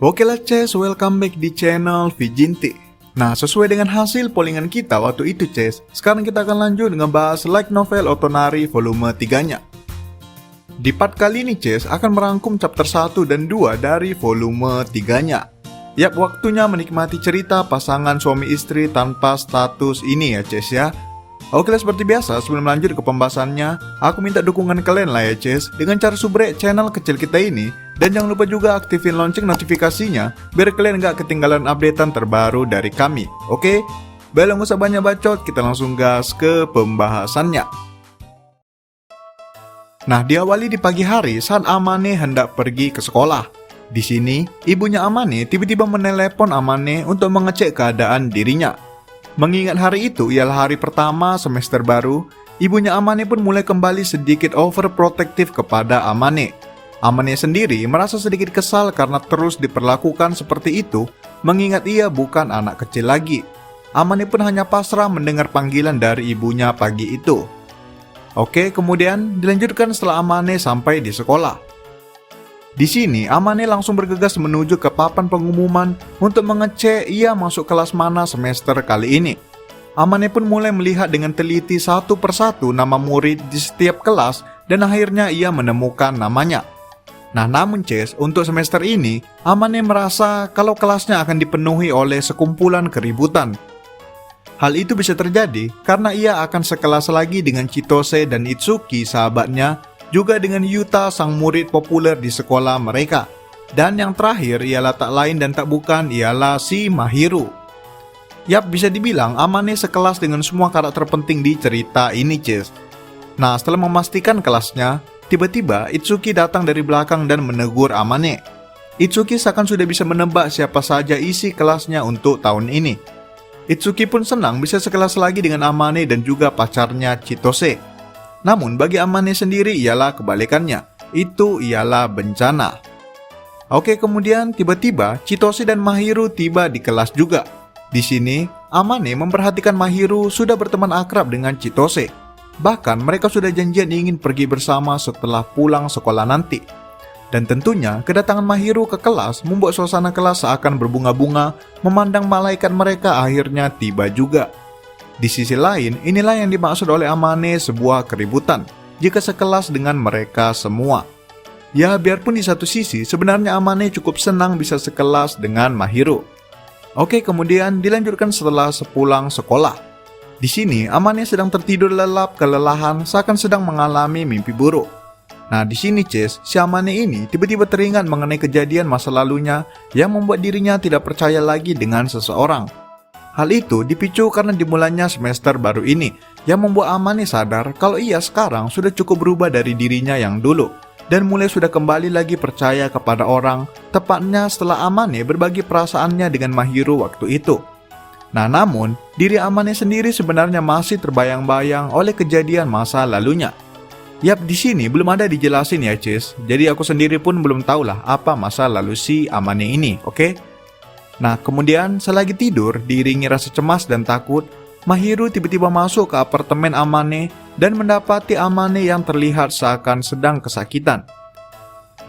Oke lah Ces, welcome back di channel Vijinti. Nah, sesuai dengan hasil pollingan kita waktu itu Ces, sekarang kita akan lanjut ngebahas light novel Otonari volume 3-nya. Di part kali ini Ces akan merangkum chapter 1 dan 2 dari volume 3-nya. Yap, waktunya menikmati cerita pasangan suami istri tanpa status ini ya Ces ya. Oke lah, seperti biasa sebelum lanjut ke pembahasannya, aku minta dukungan kalian lah ya Ces, dengan cara subrek channel kecil kita ini. Dan jangan lupa juga aktifin lonceng notifikasinya, biar kalian gak ketinggalan updatean terbaru dari kami. Oke? Baiklah, gak usah banyak bacot, kita langsung gas ke pembahasannya. Nah, diawali di pagi hari saat Amane hendak pergi ke sekolah. Di sini, ibunya Amane tiba-tiba menelepon Amane untuk mengecek keadaan dirinya. Mengingat hari itu ialah hari pertama semester baru, ibunya Amane pun mulai kembali sedikit overprotective kepada Amane. Amane sendiri merasa sedikit kesal karena terus diperlakukan seperti itu, mengingat ia bukan anak kecil lagi. Amane pun hanya pasrah mendengar panggilan dari ibunya pagi itu. Oke, kemudian dilanjutkan setelah Amane sampai di sekolah. Di sini, Amane langsung bergegas menuju ke papan pengumuman untuk mengecek ia masuk kelas mana semester kali ini. Amane pun mulai melihat dengan teliti satu persatu nama murid di setiap kelas dan akhirnya ia menemukan namanya. Nah, namun Ces, untuk semester ini, Amane merasa kalau kelasnya akan dipenuhi oleh sekumpulan keributan. Hal itu bisa terjadi karena ia akan sekelas lagi dengan Chitose dan Itsuki sahabatnya, juga dengan Yuta sang murid populer di sekolah mereka. Dan yang terakhir ialah tak lain dan tak bukan ialah si Mahiru. Yap, bisa dibilang Amane sekelas dengan semua karakter penting di cerita ini Ces. Nah, setelah memastikan kelasnya, tiba-tiba Itsuki datang dari belakang dan menegur Amane. Itsuki seakan sudah bisa menebak siapa saja isi kelasnya untuk tahun ini. Itsuki pun senang bisa sekelas lagi dengan Amane dan juga pacarnya Chitose. Namun bagi Amane sendiri ialah kebalikannya, itu ialah bencana. Oke, kemudian tiba-tiba Chitose dan Mahiru tiba di kelas juga. Di sini, Amane memperhatikan Mahiru sudah berteman akrab dengan Chitose. Bahkan mereka sudah janjian ingin pergi bersama setelah pulang sekolah nanti. Dan tentunya kedatangan Mahiru ke kelas membuat suasana kelas seakan berbunga-bunga, memandang malaikat mereka akhirnya tiba juga. Di sisi lain, inilah yang dimaksud oleh Amane sebuah keributan jika sekelas dengan mereka semua. Ya, biarpun di satu sisi sebenarnya Amane cukup senang bisa sekelas dengan Mahiru. Oke, kemudian dilanjutkan setelah sepulang sekolah. Di sini, Amane sedang tertidur lelap kelelahan seakan sedang mengalami mimpi buruk. Nah, di sini Ces, si Amane ini tiba-tiba teringat mengenai kejadian masa lalunya yang membuat dirinya tidak percaya lagi dengan seseorang. Hal itu dipicu karena dimulainya semester baru ini, yang membuat Amane sadar kalau ia sekarang sudah cukup berubah dari dirinya yang dulu, dan mulai sudah kembali lagi percaya kepada orang, tepatnya setelah Amane berbagi perasaannya dengan Mahiru waktu itu. Nah, namun, diri Amane sendiri sebenarnya masih terbayang-bayang oleh kejadian masa lalunya. Yap, di sini belum ada dijelasin ya Cis, jadi aku sendiri pun belum tahulah apa masa lalu si Amane ini, oke? Nah, kemudian selagi tidur, diiringi rasa cemas dan takut, Mahiru tiba-tiba masuk ke apartemen Amane dan mendapati Amane yang terlihat seakan sedang kesakitan.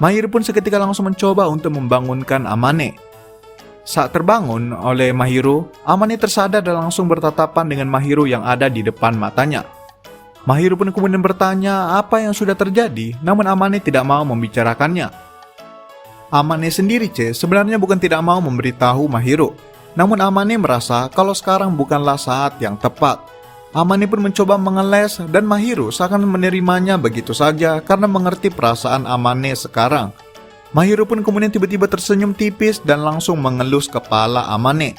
Mahiru pun seketika langsung mencoba untuk membangunkan Amane. Saat terbangun oleh Mahiru, Amane tersadar dan langsung bertatapan dengan Mahiru yang ada di depan matanya. Mahiru pun kemudian bertanya apa yang sudah terjadi, namun Amane tidak mau membicarakannya. Amane sendiri sebenarnya bukan tidak mau memberitahu Mahiru, namun Amane merasa kalau sekarang bukanlah saat yang tepat. Amane pun mencoba mengeles dan Mahiru seakan menerimanya begitu saja karena mengerti perasaan Amane sekarang. Mahiru pun kemudian tiba-tiba tersenyum tipis dan langsung mengelus kepala Amane.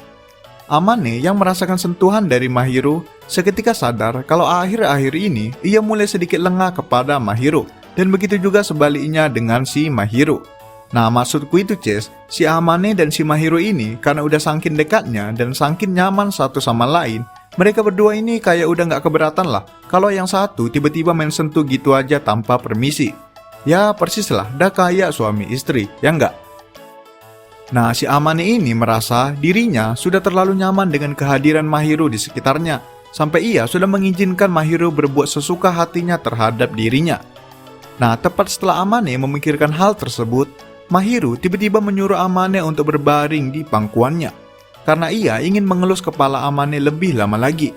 Amane yang merasakan sentuhan dari Mahiru seketika sadar kalau akhir-akhir ini ia mulai sedikit lengah kepada Mahiru, dan begitu juga sebaliknya dengan si Mahiru. Nah, maksudku itu Ces, si Amane dan si Mahiru ini karena udah saking dekatnya dan saking nyaman satu sama lain, mereka berdua ini kayak udah gak keberatan lah kalau yang satu tiba-tiba main sentuh gitu aja tanpa permisi. Ya persis lah, dah kayak suami istri, ya enggak? Nah, si Amane ini merasa dirinya sudah terlalu nyaman dengan kehadiran Mahiru di sekitarnya, sampai ia sudah mengizinkan Mahiru berbuat sesuka hatinya terhadap dirinya. Nah, tepat setelah Amane memikirkan hal tersebut, Mahiru tiba-tiba menyuruh Amane untuk berbaring di pangkuannya, karena ia ingin mengelus kepala Amane lebih lama lagi.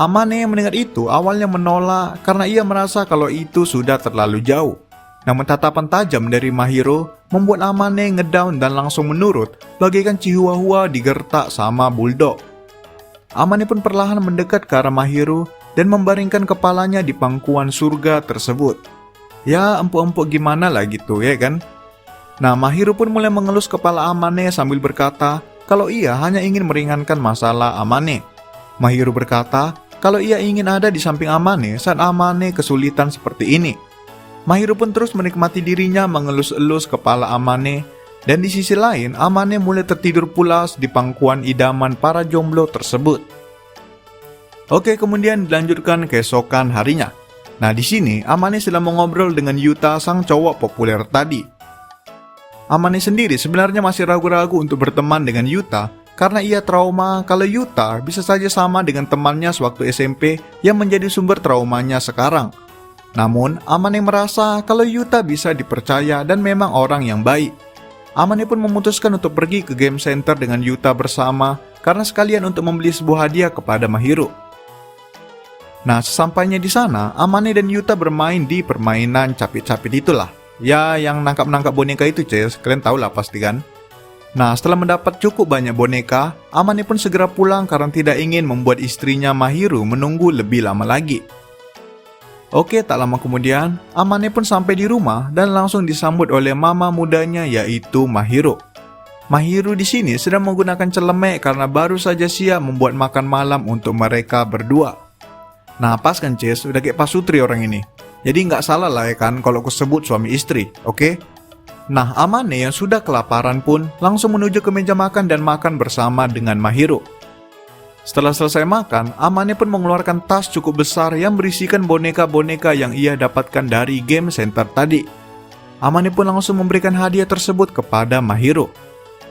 Amane yang mendengar itu awalnya menolak karena ia merasa kalau itu sudah terlalu jauh. Namun tatapan tajam dari Mahiru membuat Amane ngedown dan langsung menurut, bagaikan Chihuahua digertak sama bulldog. Amane pun perlahan mendekat ke arah Mahiru dan membaringkan kepalanya di pangkuan surga tersebut. Ya empuk-empuk gimana lah gitu ya kan. Nah Mahiru pun mulai mengelus kepala Amane sambil berkata kalau ia hanya ingin meringankan masalah Amane. Mahiru berkata kalau ia ingin ada di samping Amane saat Amane kesulitan seperti ini. Mahiru pun terus menikmati dirinya mengelus-elus kepala Amane, dan di sisi lain Amane mulai tertidur pulas di pangkuan idaman para jomblo tersebut. Oke, kemudian dilanjutkan keesokan harinya. Nah di sini Amane sedang mengobrol dengan Yuta sang cowok populer tadi. Amane sendiri sebenarnya masih ragu-ragu untuk berteman dengan Yuta karena ia trauma kalau Yuta bisa saja sama dengan temannya sewaktu SMP yang menjadi sumber traumanya sekarang. Namun, Amane merasa kalau Yuta bisa dipercaya dan memang orang yang baik. Amane pun memutuskan untuk pergi ke game center dengan Yuta bersama karena sekalian untuk membeli sebuah hadiah kepada Mahiru. Nah, sesampainya di sana, Amane dan Yuta bermain di permainan capit-capit itulah. Ya, yang nangkap-nangkap boneka itu, Ces. Kalian tahu lah pasti kan? Nah, setelah mendapat cukup banyak boneka, Amane pun segera pulang karena tidak ingin membuat istrinya Mahiru menunggu lebih lama lagi. Oke, tak lama kemudian, Amane pun sampai di rumah dan langsung disambut oleh mama mudanya yaitu Mahiru. Mahiru di sini sedang menggunakan celemek karena baru saja siap membuat makan malam untuk mereka berdua. Nah, pas kan Ces, udah kayak pasutri orang ini. Jadi nggak salah lah ya kan kalau aku sebut suami istri, oke? Nah, Amane yang sudah kelaparan pun langsung menuju ke meja makan dan makan bersama dengan Mahiru. Setelah selesai makan, Amane pun mengeluarkan tas cukup besar yang berisikan boneka-boneka yang ia dapatkan dari game center tadi. Amane pun langsung memberikan hadiah tersebut kepada Mahiru.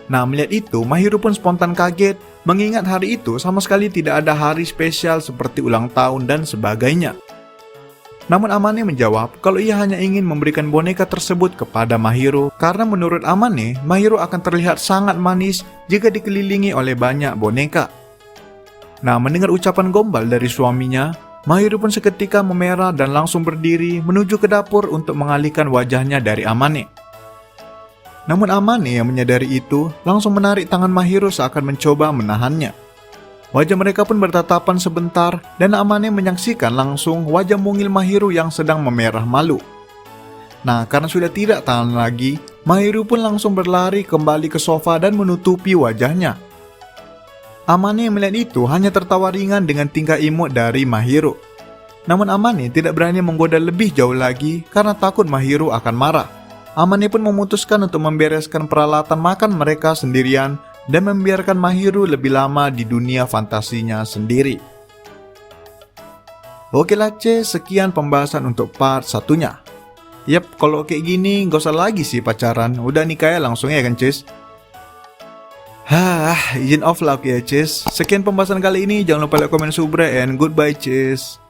Nah, melihat itu, Mahiru pun spontan kaget, mengingat hari itu sama sekali tidak ada hari spesial seperti ulang tahun dan sebagainya. Namun Amane menjawab kalau ia hanya ingin memberikan boneka tersebut kepada Mahiru karena menurut Amane, Mahiru akan terlihat sangat manis jika dikelilingi oleh banyak boneka. Nah, mendengar ucapan gombal dari suaminya, Mahiru pun seketika memerah dan langsung berdiri menuju ke dapur untuk mengalihkan wajahnya dari Amane. Namun Amane yang menyadari itu langsung menarik tangan Mahiru seakan mencoba menahannya. Wajah mereka pun bertatapan sebentar dan Amane menyaksikan langsung wajah mungil Mahiru yang sedang memerah malu. Nah, karena sudah tidak tahan lagi, Mahiru pun langsung berlari kembali ke sofa dan menutupi wajahnya. Amane melihat itu hanya tertawa ringan dengan tingkah imut dari Mahiru. Namun Amane tidak berani menggoda lebih jauh lagi karena takut Mahiru akan marah. Amane pun memutuskan untuk membereskan peralatan makan mereka sendirian dan membiarkan Mahiru lebih lama di dunia fantasinya sendiri. Oke lah Ces, sekian pembahasan untuk part satunya. Yap, kalau kayak gini gak usah lagi sih pacaran, udah nikah ya langsung ya kan Ces? Izin off lah ya Ces. Sekian pembahasan kali ini, jangan lupa like, comment, subscribe, and goodbye Ces.